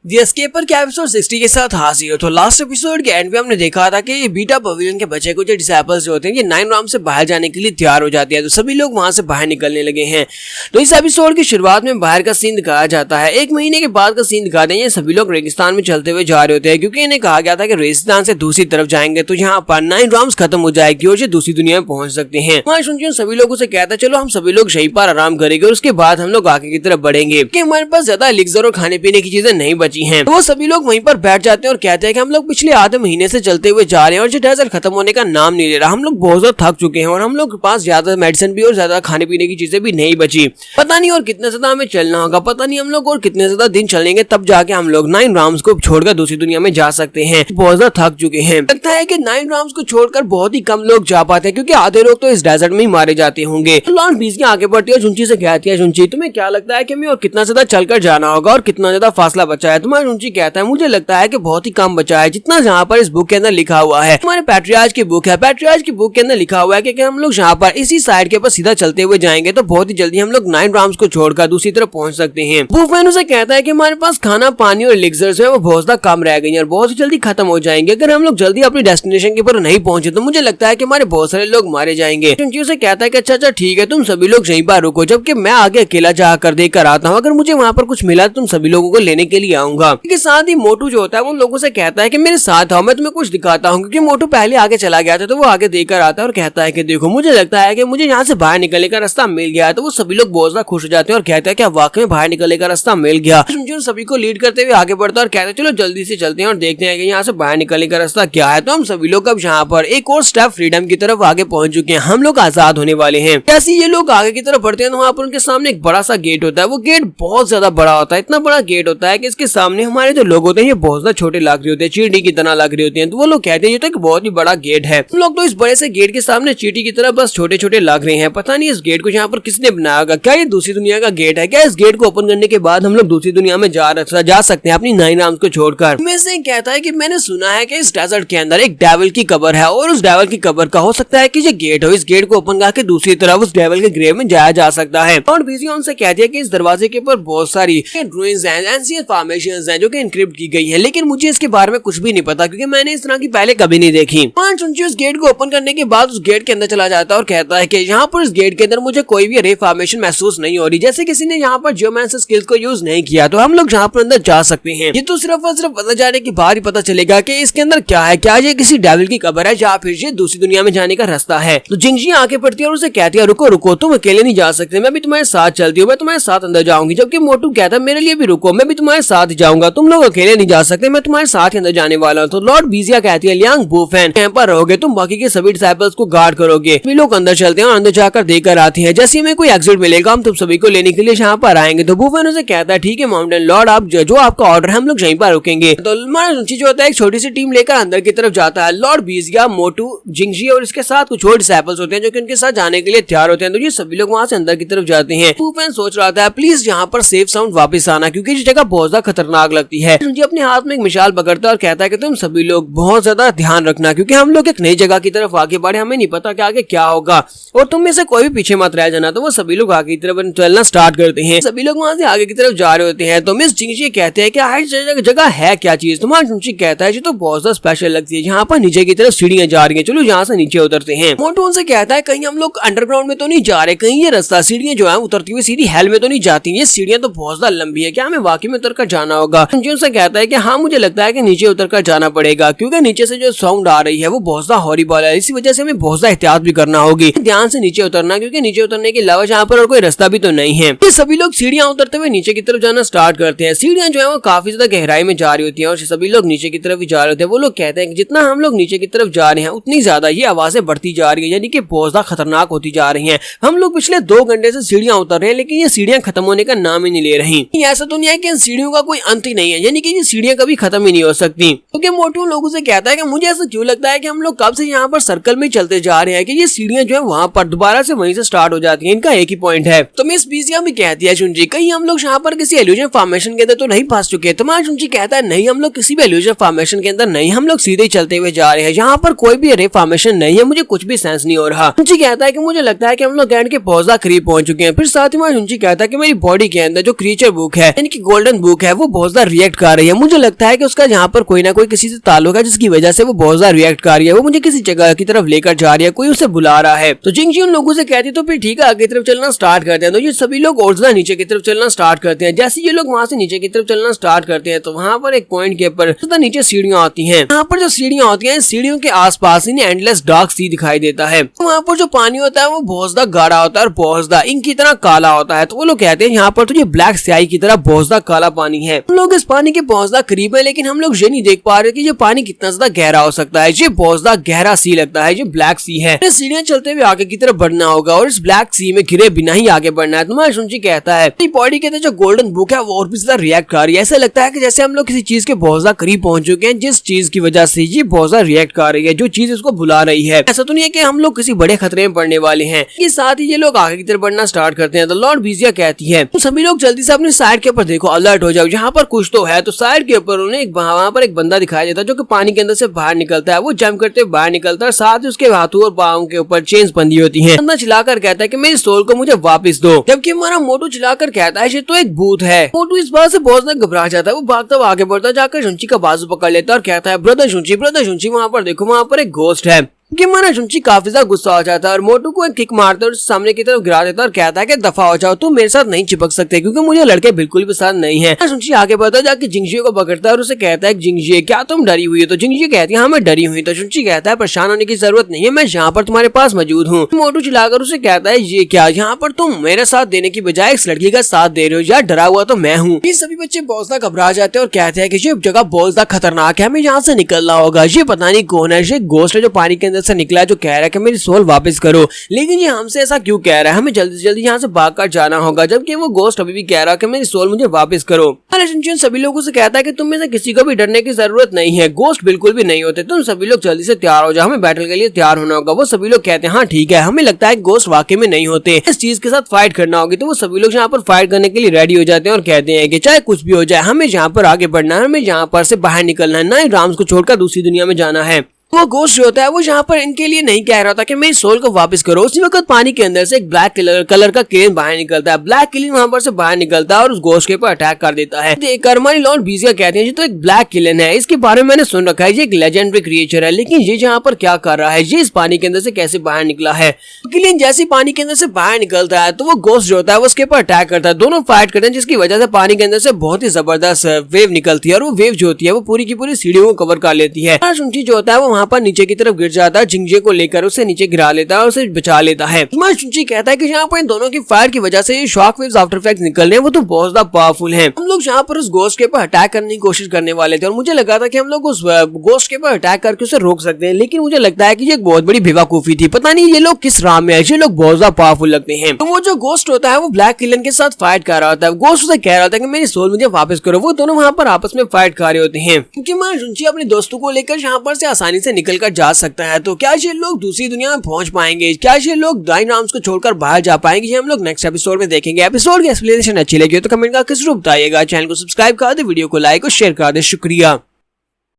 दी एस्केपर के एपिसोड 60 के साथ हाजिर हो। तो लास्ट एपिसोड के एंड पे हमने देखा था कि ये बीटा पवेलियन के बच्चे को जो डिसाइपल्स होते हैं ये 9 राम से बाहर जाने के लिए तैयार हो जाती है। तो सभी लोग वहां से बाहर निकलने लगे हैं। तो इस एपिसोड की शुरुआत में बाहर का सीन दिखाया जाता है। 1 महीने के बाद का सीन दिखाते हैं। ये सभी लोग रेगिस्तान में चलते हुए जा रहे होते हैं क्योंकि इन्हें कहा गया था कि रेगिस्तान से दूसरी तरफ जाएंगे तो यहाँ पर 9 राम्स खत्म हो जाएगी और ये दूसरी दुनिया में पहुंच सकते हैं। वहाँ सुनकर सभी लोगों से कहता है चलो हम सभी लोग यहीं पर आराम करेंगे और उसके बाद हम लोग आगे की तरफ बढ़ेंगे कि हमारे पास ज्यादा एलिक्सर और खाने पीने की चीजें नहीं बची हैं। तो वो सभी लोग वहीं पर बैठ जाते हैं और कहते हैं कि हम लोग पिछले आधे महीने से चलते हुए जा रहे हैं और ये डेजर्ट खत्म होने का नाम नहीं ले रहा। हम लोग बहुत ज्यादा थक चुके हैं और हम लोग के पास ज्यादा मेडिसिन भी और ज्यादा खाने पीने की चीजें भी नहीं बची। पता नहीं और कितने ज्यादा हमें चलना होगा, पता नहीं हम लोग और कितने ज्यादा दिन चलेंगे तब जाके हम लोग 9 राम्स को छोड़कर दूसरी दुनिया में जा सकते हैं। बहुत ज्यादा थक चुके हैं। लगता है कि 9 राम्स को छोड़कर बहुत ही कम लोग जा पाते हैं क्योंकि आधे लोग तो इस डेजर्ट में ही मारे जाते होंगे। लॉर्ड बीस आगे बढ़ती है, जुंची से कहती है जुंची तुम्हें क्या लगता है कि हमें और कितना ज्यादा चलकर जाना होगा और कितना ज्यादा फासला बचा है? तुम्हारा जुंची कहता है मुझे लगता है कि बहुत ही कम बचा है जितना जहाँ पर इस बुक के अंदर लिखा हुआ है। हमारे पैट्रियार्च की बुक है, पैट्रियार्च की बुक के अंदर लिखा हुआ है कि हम लोग यहाँ पर इसी साइड के ऊपर सीधा चलते हुए जाएंगे तो बहुत ही जल्दी हम लोग 9 राम्स को छोड़कर दूसरी तरफ पहुंच सकते हैं। बुफेन उसे कहता है कि हमारे पास खाना पानी और एलिक्सर्स है वो बहुत ज्यादा कम रह गई है और बहुत ही जल्दी खत्म हो जाएंगे। अगर हम लोग जल्दी अपनी डेस्टिनेशन के ऊपर नहीं पहुंचे तो मुझे लगता है कि हमारे बहुत सारे लोग मारे जाएंगे। जुंची उसे कहता है कि अच्छा ठीक है तुम सभी लोग यहीं पर रुको जबकि मैं आगे अकेला जाकर देख कर आता हूँ। अगर मुझे वहाँ पर कुछ मिला तो तुम सभी लोगों को लेने के लिए आऊंगा। इसके साथ ही मोटू जो होता है वो लोगों से कहता है कि मेरे साथ आओ मैं तुम्हें कुछ दिखाता हूँ क्योंकि मोटू पहले आगे चला गया था तो वो आगे देखकर आता है और कहता है कि देखो मुझे लगता है कि मुझे यहाँ से बाहर निकलने का रास्ता मिल गया है। तो वो सभी लोग बहुत ज्यादा खुश हो जाते हैं और कहते हैं कि वाकई में बाहर निकलने का रास्ता मिल गया। जो सभी को लीड करते हुए आगे बढ़ता है और कहते हैं चलो जल्दी से चलते हैं और देखते हैं कि यहाँ से बाहर निकलने का रास्ता क्या है। तो हम सभी लोग अब यहाँ पर एक और स्टेप फ्रीडम की तरफ आगे पहुंच चुके हैं। हम लोग आजाद होने वाले हैं। जैसे ये लोग आगे की तरफ बढ़ते हैं तो वहाँ पर उनके सामने एक बड़ा सा गेट होता है। वो गेट बहुत ज्यादा बड़ा होता है, इतना बड़ा गेट होता है कि इसके सामने हमारे जो लोग होते हैं ये बहुत ज्यादा छोटे लग रहे होते हैं, चींटी की तरह लग रहे होते हैं। तो वो लोग कहते हैं ये तो एक बहुत ही बड़ा गेट है। हम लोग तो इस बड़े से गेट के सामने चींटी की तरह बस छोटे छोटे लग रहे हैं। पता नहीं इस गेट को यहाँ पर किसने बनाया होगा। क्या ये दूसरी दुनिया का गेट है? क्या इस गेट को ओपन करने के बाद हम लोग दूसरी दुनिया में जा सकते हैं अपनी 9 राम्स को छोड़कर? में से कहता है कि मैंने सुना है कि इस डेजर्ट के अंदर एक डेविल की कब्र है और उस डेविल की कब्र का हो सकता है कि ये गेट हो। इस गेट को ओपन करके दूसरी तरफ उस डेविल के ग्रेव में जाया जा सकता है। और बीजी उनसे कहती है कि इस दरवाजे के ऊपर बहुत सारी ड्राइंग्स हैं, एंशिएंट फॉर्मेशंस हैं जो कि एनक्रिप्ट की गई है, लेकिन मुझे इसके बारे में कुछ भी नहीं पता क्योंकि मैंने इस तरह की पहले कभी नहीं देखी। उस गेट को ओपन करने के बाद उस गेट के अंदर चला जाता है और कहता है कि यहाँ पर इस गेट के अंदर मुझे कोई भी रे फॉर्मेशन महसूस नहीं हो रही, जैसे किसी ने यहाँ पर जियोमेंसी स्किल्स को यूज नहीं किया। तो हम लोग यहाँ पर अंदर जा सकते हैं। ये तो सिर्फ और सिर्फ अंदर जाने के बाद ही पता चलेगा कि इसके अंदर क्या है। क्या ये किसी डेविल की कब्र है या फिर ये दूसरी दुनिया में जाने का रास्ता है? तो जिंगजी आगे बढ़ती है और उसे कहती है रुको तुम अकेले नहीं जा सकते, मैं भी तुम्हारे साथ चलती हूँ, मैं तुम्हारे साथ अंदर जाऊंगी। जबकि मोटू कहता है मेरे लिए भी रुको, मैं भी तुम्हारे साथ जाऊंगा, तुम लोग अकेले नहीं जा सकते, मैं तुम्हारे साथ ही अंदर जाने वाला हूँ। तो लॉर्ड बीजिया कहती है लियांग बुफेन यहाँ पर रहोगे, तुम बाकी के सभी डिसाइपल्स को गार्ड करोगे। वे लोग अंदर चलते हैं और अंदर जाकर देकर आते हैं। जैसे हमें कोई एग्जिट मिलेगा हम तुम सभी को लेने के लिए यहाँ पर आएंगे। तो बुफेन उसे कहता है ठीक है माउंटेन लॉर्ड, आप जो आपका ऑर्डर है हम लोग यहीं पर रुकेंगे। तो जो होता है एक छोटी सी टीम लेकर अंदर की तरफ जाता है। लॉर्ड बीजिया, मोटू, जिंगजी और इसके साथ कुछ और डिसाइपल्स होते हैं जो कि उनके साथ जाने के लिए तैयार होते हैं। तो ये सभी लोग वहां से अंदर की तरफ जाते हैं। बुफेन सोच रहा था प्लीज यहाँ पर सेफ साउंड वापस आना क्योंकि ये जगह बहुत ज्यादा खतरनाक लगती है। जिंगजी अपने हाथ में एक मिसाल पकड़ता है और कहता है कि तुम सभी लोग बहुत ज्यादा ध्यान रखना क्योंकि हम लोग एक नई जगह की तरफ आगे बढ़े, हमें नहीं पता कि आगे क्या होगा और तुम में से कोई भी पीछे मत रह जाना। तो वो सभी लोग आगे की तरफ चलना स्टार्ट करते हैं। सभी लोग वहां से आगे की तरफ जा रहे होते हैं। तो मिस जिंगजी कहते हैं कि हर जगह है क्या चीज? तुम्हारा जुंची कहता है ये तो बहुत ज्यादा स्पेशल लगती है, यहाँ पर नीचे की तरफ सीढ़ियां जा रही है, चलो यहाँ से नीचे उतरते हैं। मोटू उनसे कहता है कहीं हम लोग अंडरग्राउंड में तो नहीं जा रहे, कहीं ये रास्ता सीढ़ियां जो है उतरती हुई सीधी हेल में तो नहीं जाती, ये सीढ़ियां तो बहुत ज्यादा लंबी है, क्या हमें वाकई में उतरकर जाना होगा? उनसे कहता है कि हाँ मुझे लगता है कि नीचे उतरकर जाना पड़ेगा क्योंकि नीचे से जो साउंड आ रही है वो बहुत ज्यादा हॉरिबल है, इसी वजह से हमें बहुत ज्यादा एहतियात भी करना होगी। ध्यान से नीचे उतरना क्योंकि नीचे उतरने के अलावा यहाँ पर और कोई रास्ता भी तो नहीं है। ये सभी लोग सीढ़ियां उतरते हुए नीचे की तरफ जाना स्टार्ट करते हैं। सीढ़ियां जो है वो काफी ज्यादा गहराई में जा रही होती है और सभी लोग नीचे की तरफ भी जा रहे होते हैं। वो लोग कहते हैं कि जितना हम लोग नीचे की तरफ जा रहे हैं उतनी ज्यादा ये आवाजें बढ़ती जा रही है, यानी कि बहुत ज्यादा खतरनाक होती जा रही है। हम लोग पिछले 2 घंटे से सीढ़ियां उतर रहे हैं लेकिन ये सीढ़ियां खत्म होने का नाम ही नहीं ले रही। ऐसा तो नहीं है कि इन सीढ़ियों का कोई अंत ही नहीं है, यानी कि ये सीढ़ियां कभी खत्म ही नहीं हो सकती। क्योंकि मोटू लोगों से कहता है कि मुझे ऐसा क्यों लगता है कि हम लोग कब से यहाँ पर सर्कल में चलते जा रहे हैं कि ये सीढ़ियां जो है वहाँ पर दोबारा से वहीं से स्टार्ट हो जाती है, इनका एक ही पॉइंट है। तो मिस बीजिया भी कहती है चुनजी कहीं हम लोग यहाँ पर किसी इल्यूजन फॉर्मेशन के अंदर तो नहीं फंस चुके? तुम्हारा चुनजी कहता है नहीं हम लोग किसी भी इल्यूजन फॉर्मेशन के अंदर नहीं, हम लोग सीधे चलते हुए जा रहे हैं, यहाँ पर कोई भी रे फॉर्मेशन नहीं है, मुझे कुछ भी सेंस नहीं हो रहा। चुनजी कहता है कि मुझे लगता है कि हम लोग एंड के बहुत ज्यादा करीब पहुंच चुके हैं। फिर साथ ही चुनजी कहता है कि मेरी बॉडी के अंदर जो क्रीचर बुक है यानी कि गोल्डन बुक है वो बहुत ज्यादा रिएक्ट कर रही है। मुझे लगता है कि उसका यहाँ पर कोई ना कोई किसी से ताल्लुक है जिसकी वजह से वो बहुत ज्यादा रिएक्ट कर रही है। वो मुझे किसी जगह की तरफ लेकर जा रही है, कोई उसे बुला रहा है। तो जिंगजी उन लोगों से कहती है तो फिर ठीक है आगे की तरफ चलना स्टार्ट करते हैं। तो ये सभी लोग और ज्यादा नीचे की तरफ चलना स्टार्ट करते हैं। जैसे ये लोग वहाँ से नीचे की तरफ चलना स्टार्ट करते हैं तो वहाँ पर एक पॉइंट के ऊपर नीचे सीढ़ियाँ आती हैं। यहाँ पर जो सीढ़ियाँ होती हैं, सीढ़ियों के आसपास इन्हें एंडलेस डार्क सी दिखाई देता है। वहाँ पर जो पानी होता है वो बहुत ज्यादा गाढ़ा होता है और बहुत ज्यादा इंक की तरह काला होता है। तो वो लोग कहते हैं यहाँ पर तो ये ब्लैक स्याही की तरह बहुत ज्यादा काला पानी है। हम लोग इस पानी के बहुत ज्यादा करीब है, लेकिन हम लोग ये नहीं देख पा रहे कि ये पानी कितना ज्यादा गहरा हो सकता है। ये बहुत ज्यादा गहरा सी लगता है, ये ब्लैक सी है। सीढ़ियाँ चलते हुए आगे की तरफ बढ़ना होगा और इस ब्लैक सी में घिरे बिना ही आगे बढ़ना है। तुम्हारा सुनची कहता है बॉडी के जो गोल्डन बुक है वो और भी ज्यादा रिएक्ट कर रही है। ऐसा लगता है कि जैसे हम लोग किसी चीज के बहुत ज्यादा करीब पहुंच चुके हैं, जिस चीज की वजह से ये बहुत ज्यादा रिएक्ट कर रही है, जो चीज इसको बुला रही है। ऐसा तो नहीं है कि हम लोग किसी बड़े खतरे में पड़ने वाले हैं। ये साथ ही ये लोग आगे की तरफ बढ़ना स्टार्ट करते हैं। तो लॉर्ड बीजिया कहती है तो सभी लोग जल्दी से अपनी साइड के ऊपर देखो, अलर्ट हो जाओ, यहाँ पर कुछ तो है। तो साइड के ऊपर उन्हें वहाँ पर एक बंदा दिखाई देता है जो कि पानी के अंदर से बाहर निकलता है। वो जंप करते हुए बाहर निकलता है, साथ ही उसके हाथों और पाँव के ऊपर चेन्स बंधी होती है। बंदा चिल्लाकर कहता है कि मेरी सोल को मुझे वापस दो, जबकि हमारा मोटू चिल्लाकर कहता है ये तो एक भूत है। मोटू इस बात से बहुत ज्यादा घबरा जाता है। वो भागता हुआ आगे बढ़ता जाकर शुंची का बाजू पकड़ लेता है और कहता है ब्रदर शुंची वहाँ पर देखो, वहाँ पर एक घोस्ट है। कि हमारा शुंची काफी ज्यादा गुस्सा हो जाता है और मोटू को एक किक मारता है और सामने की तरफ गिरा देता है और कहता है कि दफा हो जाओ, तुम मेरे साथ नहीं चिपक सकते क्योंकि मुझे लड़के बिल्कुल भी पसंद नहीं है। शुंची आगे बढ़ता जाके जिंगजी को पकड़ता है और उसे कहता है जिंगजी क्या तुम डरी हुई हो? तो जिंगजी कहती है हाँ मैं डरी हुई। तो शुंची कहता है परेशान होने की जरूरत नहीं है, मैं यहाँ पर तुम्हारे पास मौजूद हूँ। मोटू चिल्लाकर उसे कहता है ये क्या, यहाँ पर तुम मेरा साथ देने की बजाय इस लड़की का साथ दे रहे हो, यार डरा हुआ तो मैं हूँ। ये सभी बच्चे बहुत ज्यादा घबरा जाते हैं और कहते हैं कि ये जगह बहुत ज्यादा खतरनाक है, हमें यहाँ से निकलना होगा। ये पता नहीं कौन है, ये गोस्ट है जो पानी के अंदर से निकला है, जो कह रहा है कि मेरी सोल वापस करो। लेकिन ये हमसे ऐसा क्यों कह रहा है? हमें जल्दी से जल्दी यहाँ से भागकर जाना होगा, जबकि वो गोस्ट अभी भी कह रहा है कि मेरी सोल मुझे वापस करो। सभी लोगों से कहता है कि तुम में से किसी को भी डरने की जरूरत नहीं है, गोस्ट बिल्कुल भी नहीं होते, तुम सभी लोग जल्दी से तैयार हो जाओ, हमें बैटल के लिए तैयार होना होगा। वो सभी लोग कहते हैं हाँ ठीक है, हमें लगता है गोस्ट वाकई में नहीं होते, इस चीज के साथ फाइट करना होगी। तो वो सभी लोग यहाँ पर फाइट करने के लिए रेडी हो जाते हैं और कहते हैं कि चाहे कुछ भी हो जाए हमें यहाँ पर आगे बढ़ना है, हमें यहाँ पर से बाहर निकलना है, ना ही राम्स को छोड़कर दूसरी दुनिया में जाना है। वो गोस्ट जो होता है वो यहाँ पर इनके लिए नहीं कह रहा था कि मेरी सोल को वापस करो। उसी वक्त पानी के अंदर से एक ब्लैक कलर का क्लेन बाहर निकलता है। ब्लैक क्लेन वहाँ पर से बाहर निकलता है और उस गोस्ट के ऊपर अटैक कर देता है। देखकर हमारी लॉर्ड बीजिया कहते हैं ये तो एक ब्लैक क्लेन है, इसके बारे में मैंने सुन रखा है, ये एक लेजेंडरी क्रिएचर है, लेकिन ये यहाँ पर क्या कर रहा है, ये इस पानी के अंदर से कैसे बाहर निकला है? क्लेन जैसे पानी के अंदर से बाहर निकलता है तो वो गोस्ट जो होता है वो उसके ऊपर अटैक करता है। दोनों फाइट करते हैं जिसकी वजह से पानी के अंदर से बहुत ही जबरदस्त वेव निकलती है और वो वेव जो होती है वो पूरी की पूरी सीढ़ियों को कवर कर लेती है। शुंची जो होता है वो वहाँ पर नीचे की तरफ गिर जाता है, जिंगजे को लेकर उसे नीचे गिरा लेता है और उसे बचा लेता है। शुंची कहता है कि यहाँ पर इन दोनों की फायर की वजह से ये शॉक वेव्स आफ्टर इफेक्ट्स निकल रहे हैं, वो तो बहुत ज्यादा पावरफुल हैं। हम लोग यहाँ पर उस गोस्ट के ऊपर अटैक करने की कोशिश करने वाले थे और मुझे लगा था कि हम लोग उस गोस्ट के ऊपर अटैक करके उसे रोक सकते हैं, लेकिन मुझे लगता है कि ये एक बहुत बड़ी बेवकूफी थी। पता नहीं ये लोग किस राह में है, ये लोग बहुत ज्यादा पावरफुल लगते हैं। तो वो जो गोस्ट होता है वो ब्लैक किलन के साथ फाइट कर रहा होता है। गोस्ट उसे कह रहा होता है कि मेरी सोल मुझे वापस करो। वो दोनों वहाँ पर आपस में फाइट कर रहे होते हैं क्योंकि शुंची अपने दोस्तों को लेकर यहाँ पर से आसानी से निकल कर जा सकता है। तो क्या ये लोग दूसरी दुनिया में पहुंच पाएंगे? क्या ये लोग नाइन राम्स को छोड़कर बाहर जा पाएंगे? ये हम लोग नेक्स्ट एपिसोड में देखेंगे। एपिसोड की एक्सप्लेनेशन अच्छी लगी तो कमेंट करके जरूर बताइएगा। चैनल को सब्सक्राइब कर दे, वीडियो को लाइक और शेयर कर दे। शुक्रिया।